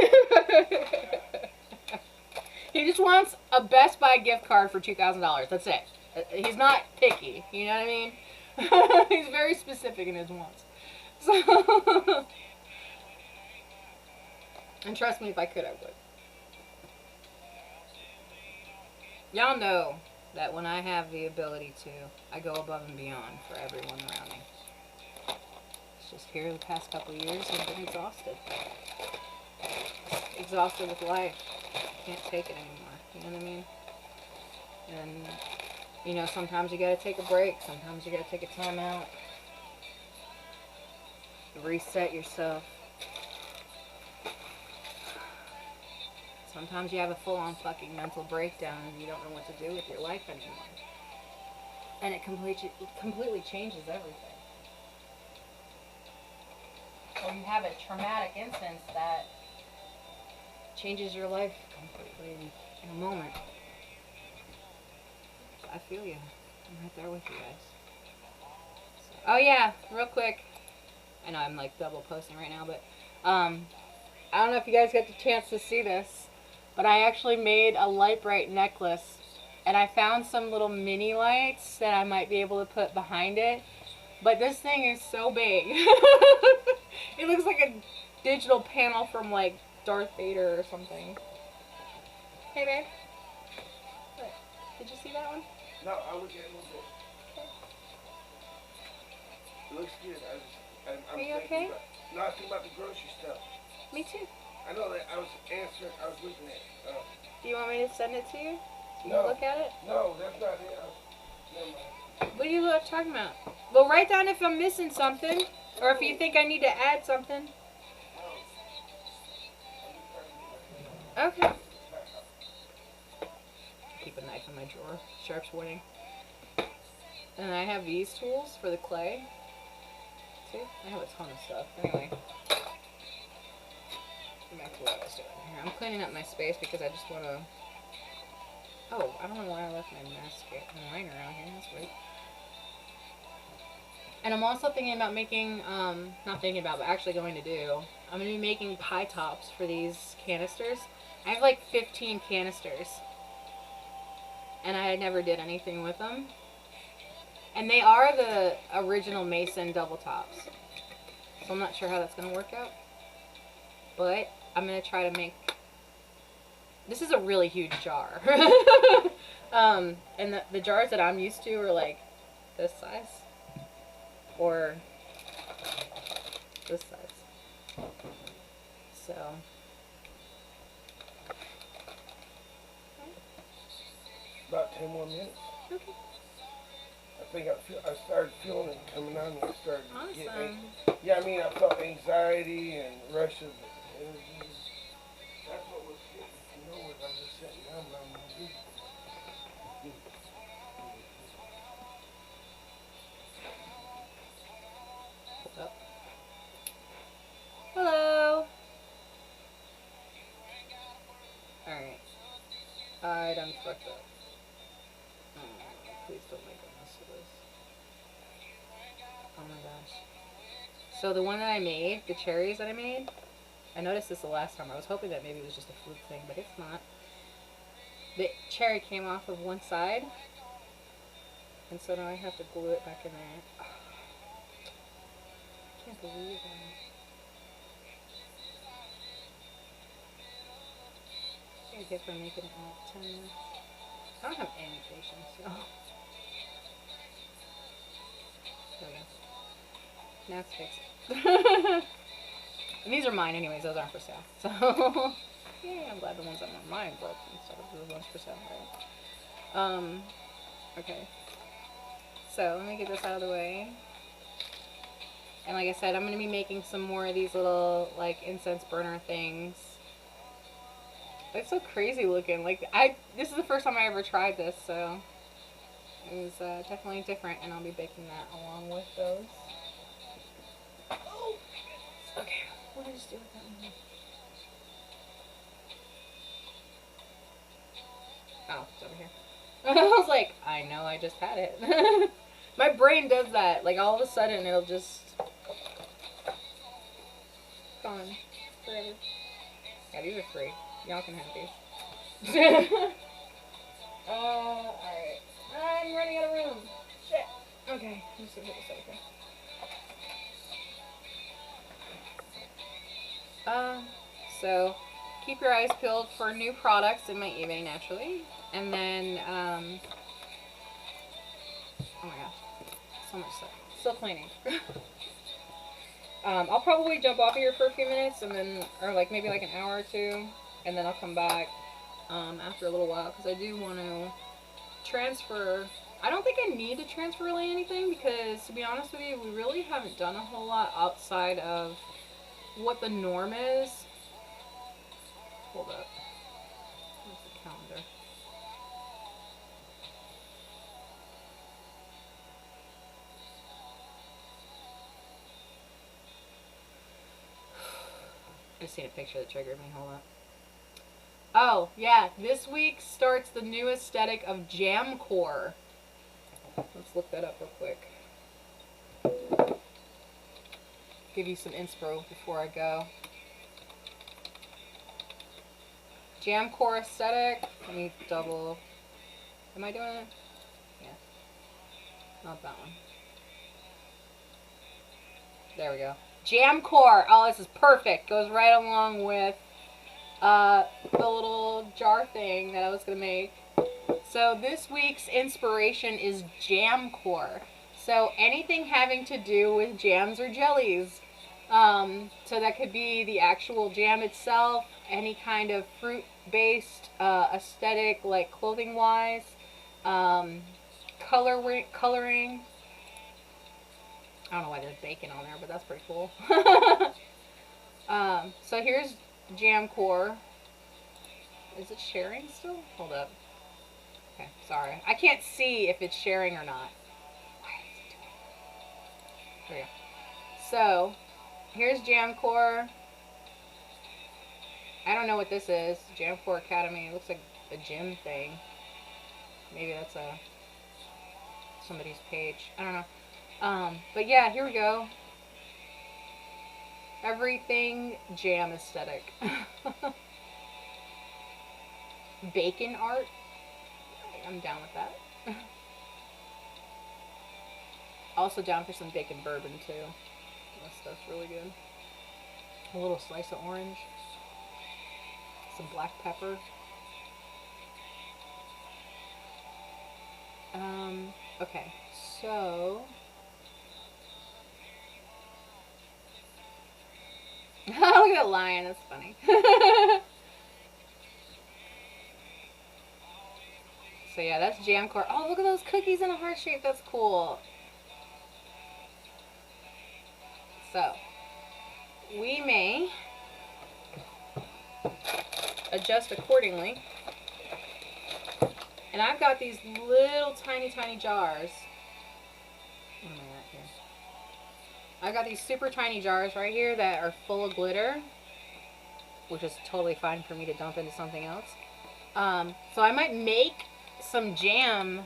just wants a Best Buy gift card for $2,000. That's it. He's not picky. You know what I mean? He's very specific in his wants. So, and trust me, if I could, I would. Y'all know that when I have the ability to, I go above and beyond for everyone around me. It's just here the past couple of years I've been exhausted. Exhausted with life. Can't take it anymore. You know what I mean? And, you know, sometimes you gotta take a break. Sometimes you gotta take a time out. Reset yourself. Sometimes you have a full-on fucking mental breakdown and you don't know what to do with your life anymore. And it completely changes everything. Or you have a traumatic instance that changes your life completely in a moment. So I feel you. I'm right there with you guys. So, oh yeah, real quick. I know I'm like double posting right now, but I don't know if you guys get the chance to see this, but I actually made a light bright necklace, and I found some little mini lights that I might be able to put behind it. But this thing is so big. It looks like a digital panel from like Darth Vader or something. Hey babe. What? Did you see that one? No, I look at it a little bit. Okay. It looks good. I'm Are you thinking okay? About, no, I think about the grocery stuff. Me too. I know that I was looking at. Do you want me to send it to you? So you No. can look at it? No, that's not it. Never mind. What are you talking about? Well, write down if I'm missing something, or if you think I need to add something. Okay. Keep a knife in my drawer. Sharp's warning. And I have these tools for the clay. See? I have a ton of stuff. Anyway. Back to what I was doing here. I'm cleaning up my space because I just want to... Oh, I don't know why I left my mascara line around here. That's weird. And I'm also thinking about making, not thinking about, but actually going to do, I'm going to be making pie tops for these canisters. I have like 15 canisters. And I never did anything with them. And they are the original Mason double tops. So I'm not sure how that's going to work out. But I'm going to try to make... This is a really huge jar. And the jars that I'm used to are like this size. Or this size. So... About 10 more minutes. Okay. I think I started feeling it coming on me. I started to get Awesome. yeah, I mean, I felt anxiety and rush of energy. That's what was getting to know it. I was just sitting down and I'm going to do. Hold up. Hello. Alright. I done fucked up. Please don't make a mess of this. Oh my gosh. So the one that I made, the cherries that I made, I noticed this the last time. I was hoping that maybe it was just a fluke thing, but it's not. The cherry came off of one side, and so now I have to glue it back in there. Oh, I can't believe that. What do I get for making it in 10 minutes? I don't have any patience, so. There we go. Now it's fixed. And these are mine anyways, those aren't for sale. So, yeah, I'm glad the ones that were mine broke instead of the ones for sale, right? Okay. So, let me get this out of the way. And like I said, I'm going to be making some more of these little, like, incense burner things. It's so crazy looking. Like, this is the first time I ever tried this, so it was definitely different, and I'll be baking that along with those. Okay, what did I just do with that one? Oh, it's over here. I was like, I know I just had it. My brain does that. Like, all of a sudden, it'll just... gone. Forever. Yeah, these are free. Y'all can have these. Alright. I'm running out of room. Shit. Okay, let's see what this over here. So keep your eyes peeled for new products in my eBay naturally. And then, oh my gosh, so much stuff. Still cleaning. I'll probably jump off of here for a few minutes and then, or like maybe like an hour or two, and then I'll come back, after a little while, because I do want to transfer. I don't think I need to transfer really anything because, to be honest with you, we really haven't done a whole lot outside of what the norm is. Hold up. Where's the calendar? I just seen a picture that triggered me. Hold up. Oh, yeah. This week starts the new aesthetic of Jamcore. Let's look that up real quick. Give you some inspo before I go. Jamcore aesthetic. Let me double. Am I doing it? Yeah. Not that one. There we go. Jamcore. Oh, this is perfect. Goes right along with the little jar thing that I was going to make. So this week's inspiration is Jamcore. So anything having to do with jams or jellies. So that could be the actual jam itself, any kind of fruit-based aesthetic, like clothing-wise, coloring. I don't know why there's bacon on there, but that's pretty cool. So here's Jamcore. Is it sharing still? Hold up. Okay, sorry. I can't see if it's sharing or not. Why is it doing that? There we go. So, here's Jamcore. I don't know what this is. Jamcore Academy. It looks like a gym thing. Maybe that's somebody's page. I don't know. But yeah, here we go. Everything jam aesthetic. Bacon art. I'm down with that. Also down for some bacon bourbon too. That stuff's really good. A little slice of orange. Some black pepper. Okay, so look at that lion, that's funny. So yeah, that's Jamcore. Oh, look at those cookies in a heart shape. That's cool. So, we may adjust accordingly. And I've got these little tiny jars. What am I at here? I've got these super tiny jars right here that are full of glitter, which is totally fine for me to dump into something else. So I might make some jam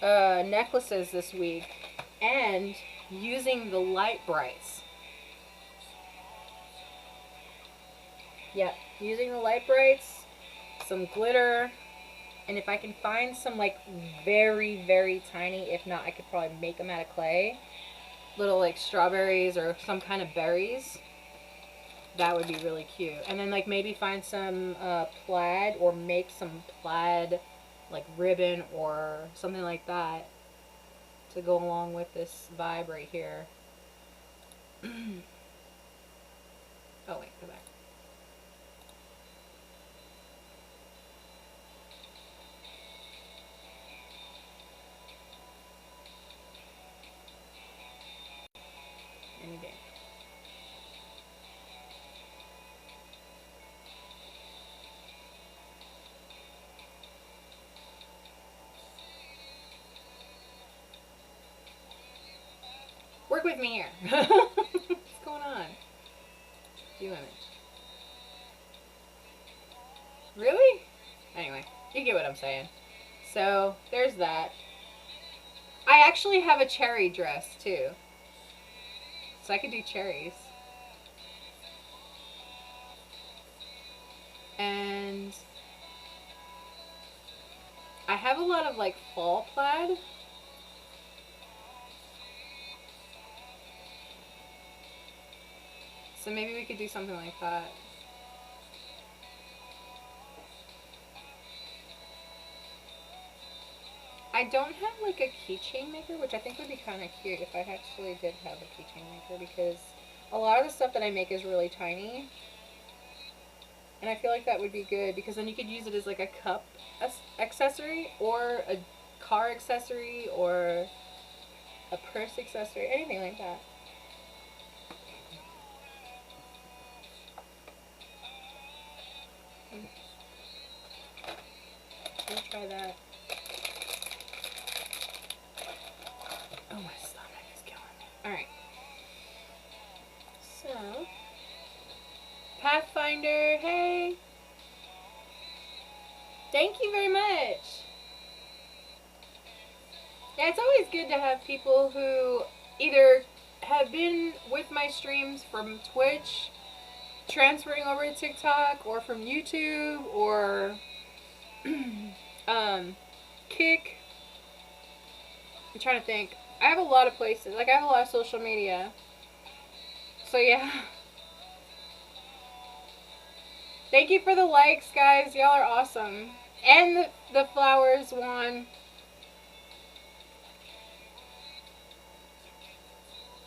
necklaces this week, and using the light brights. Yeah, using the light brights, some glitter, and if I can find some like very tiny, if not I could probably make them out of clay, little like strawberries or some kind of berries. That would be really cute. And then like maybe find some plaid, or make some plaid like ribbon or something like that to go along with this vibe right here. Oh wait, go back. Any day. Work with me here. What's going on? View image. Really? Anyway, you get what I'm saying. So, there's that. I actually have a cherry dress, too. So I could do cherries. And I have a lot of, like, fall plaid. So maybe we could do something like that. I don't have like a keychain maker, which I think would be kind of cute if I actually did have a keychain maker, because a lot of the stuff that I make is really tiny. And I feel like that would be good because then you could use it as like a cup accessory or a car accessory or a purse accessory, anything like that. We'll try that. Oh, my stomach is killing me. Alright. So, Pathfinder, hey! Thank you very much! Yeah, it's always good to have people who either have been with my streams from Twitch, transferring over to TikTok, or from YouTube, or Kick. I'm trying to think. I have a lot of places. Like, I have a lot of social media. So, yeah. Thank you for the likes, guys. Y'all are awesome. And the flowers won.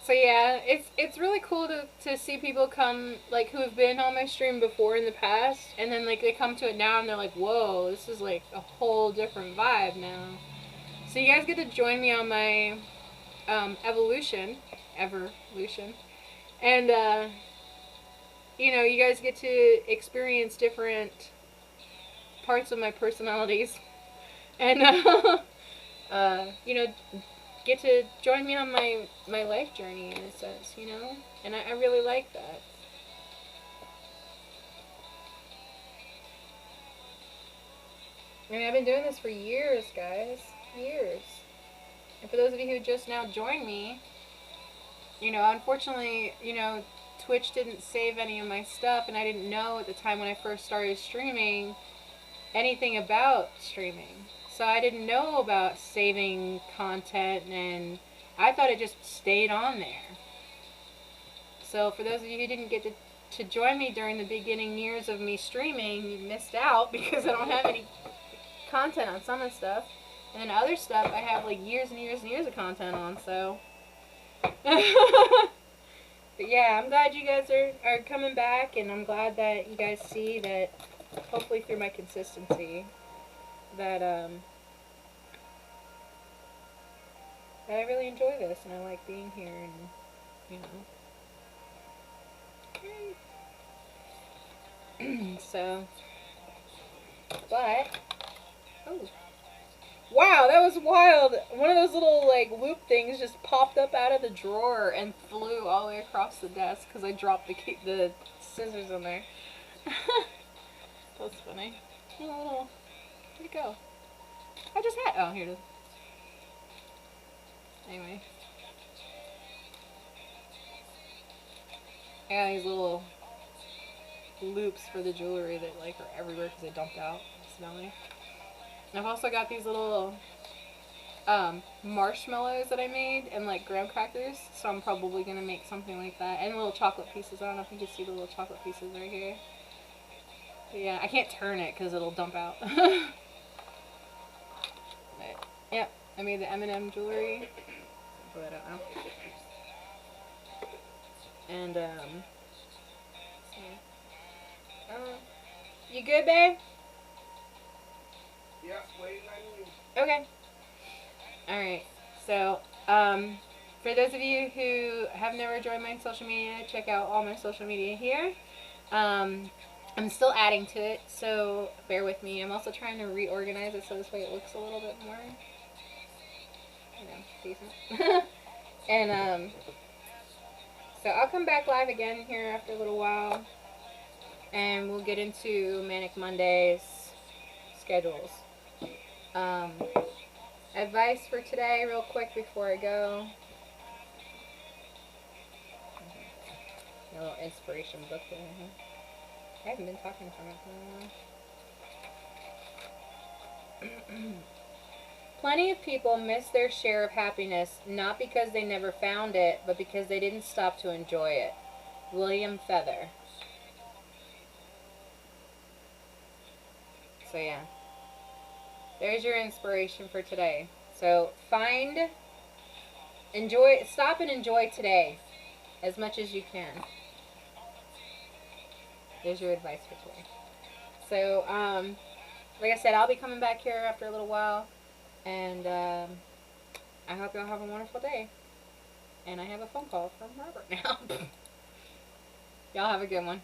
So yeah, it's really cool to see people come, like, who have been on my stream before in the past, and then, like, they come to it now and they're like, whoa, this is, like, a whole different vibe now. So you guys get to join me on my evolution. And, you know, you guys get to experience different parts of my personalities. And, you know, get to join me on my life journey in a sense, you know? And I really like that. I mean, I've been doing this for years, guys. Years. And for those of you who just now joined me, you know, unfortunately, you know, Twitch didn't save any of my stuff, and I didn't know at the time when I first started streaming anything about streaming. So I didn't know about saving content, and I thought it just stayed on there. So for those of you who didn't get to join me during the beginning years of me streaming, you missed out because I don't have any content on some of the stuff. And then other stuff I have like years and years and years of content on, so. But yeah, I'm glad you guys are coming back, and I'm glad that you guys see that, hopefully through my consistency, that I really enjoy this, and I like being here, and, you know. So, but, oh, wow, that was wild. One of those little, like, loop things just popped up out of the drawer and flew all the way across the desk because I dropped the scissors in there. That's funny. Oh, where'd it go? I just had, oh, here it is. Anyway. I got these little loops for the jewelry that, like, are everywhere because they dumped out. Smelly. And I've also got these little marshmallows that I made and, like, graham crackers. So I'm probably going to make something like that. And little chocolate pieces. I don't know if you can see the little chocolate pieces right here. But yeah, I can't turn it because it'll dump out. But, yeah, I made the M&M jewelry. But I don't know. And, you good, babe? Yeah, waiting on you. Okay. Alright. So, for those of you who have never joined my social media, check out all my social media here. I'm still adding to it, so bear with me. I'm also trying to reorganize it so this way it looks a little bit more, you know, decent. And, so I'll come back live again here after a little while, and we'll get into Manic Mondays schedules. Advice for today, real quick before I go. A little inspiration book there. I haven't been talking from it for a while. Plenty of people miss their share of happiness, not because they never found it, but because they didn't stop to enjoy it. William Feather. So yeah. There's your inspiration for today. So stop and enjoy today as much as you can. There's your advice for today. So, like I said, I'll be coming back here after a little while. And I hope y'all have a wonderful day. And I have a phone call from Robert now. Y'all have a good one.